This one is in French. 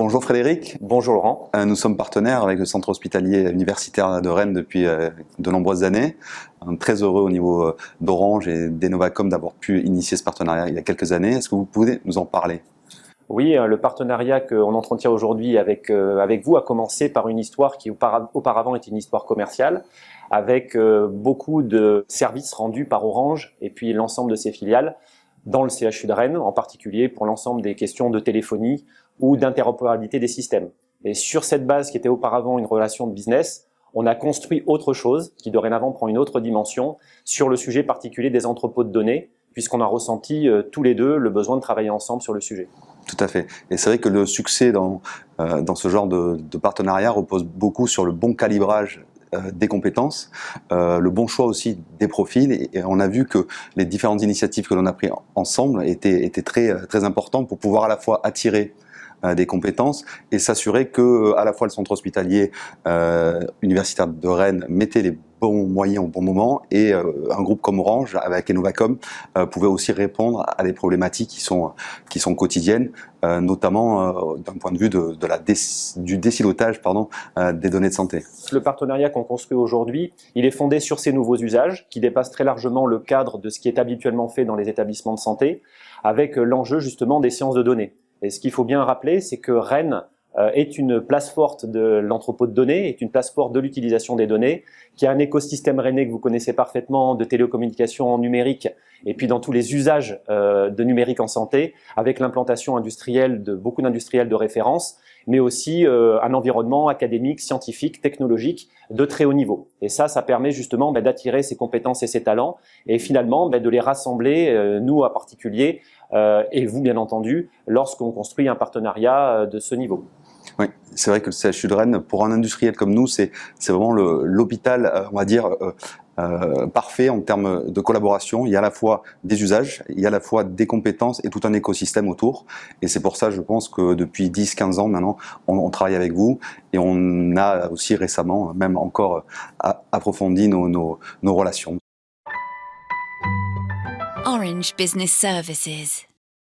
Bonjour Frédéric. Bonjour Laurent. Nous sommes partenaires avec le centre hospitalier universitaire de Rennes depuis de nombreuses années. Très heureux au niveau d'Orange et d'Enovacom d'avoir pu initier ce partenariat il y a quelques années. Est-ce que vous pouvez nous en parler ? Oui, le partenariat qu'on entretient aujourd'hui avec vous a commencé par une histoire qui auparavant était une histoire commerciale, avec beaucoup de services rendus par Orange et puis l'ensemble de ses filiales dans le CHU de Rennes, en particulier pour l'ensemble des questions de téléphonie ou d'interopérabilité des systèmes. Et sur cette base qui était auparavant une relation de business, on a construit autre chose qui dorénavant prend une autre dimension sur le sujet particulier des entrepôts de données, puisqu'on a ressenti tous les deux le besoin de travailler ensemble sur le sujet. Tout à fait. Et c'est vrai que le succès dans ce genre de partenariat repose beaucoup sur le bon calibrage des compétences, le bon choix aussi des profils, et on a vu que les différentes initiatives que l'on a prises ensemble étaient très importantes pour pouvoir à la fois attirer des compétences et s'assurer que à la fois le centre hospitalier universitaire de Rennes mettait les bons moyens au bon moment et un groupe comme Orange avec Enovacom pouvait aussi répondre à des problématiques qui sont quotidiennes, notamment d'un point de vue du désilotage des données de santé. Le partenariat qu'on construit aujourd'hui, il est fondé sur ces nouveaux usages qui dépassent très largement le cadre de ce qui est habituellement fait dans les établissements de santé, avec l'enjeu justement des sciences de données. Et ce qu'il faut bien rappeler, c'est que Rennes est une place forte de l'entrepôt de données, est une place forte de l'utilisation des données, qui a un écosystème rennais que vous connaissez parfaitement de télécommunications numériques et puis dans tous les usages de numérique en santé, avec l'implantation industrielle de beaucoup d'industriels de référence, mais aussi un environnement académique, scientifique, technologique de très haut niveau. Et ça permet justement d'attirer ces compétences et ces talents et finalement de les rassembler, nous en particulier, et vous bien entendu, lorsqu'on construit un partenariat de ce niveau. Oui, c'est vrai que le CHU de Rennes, pour un industriel comme nous, c'est vraiment l'hôpital, on va dire, parfait en termes de collaboration. Il y a à la fois des usages, il y a à la fois des compétences et tout un écosystème autour. Et c'est pour ça, je pense que depuis 10-15 ans maintenant, on travaille avec vous et on a aussi récemment, même encore, approfondi nos relations. Orange Business Services.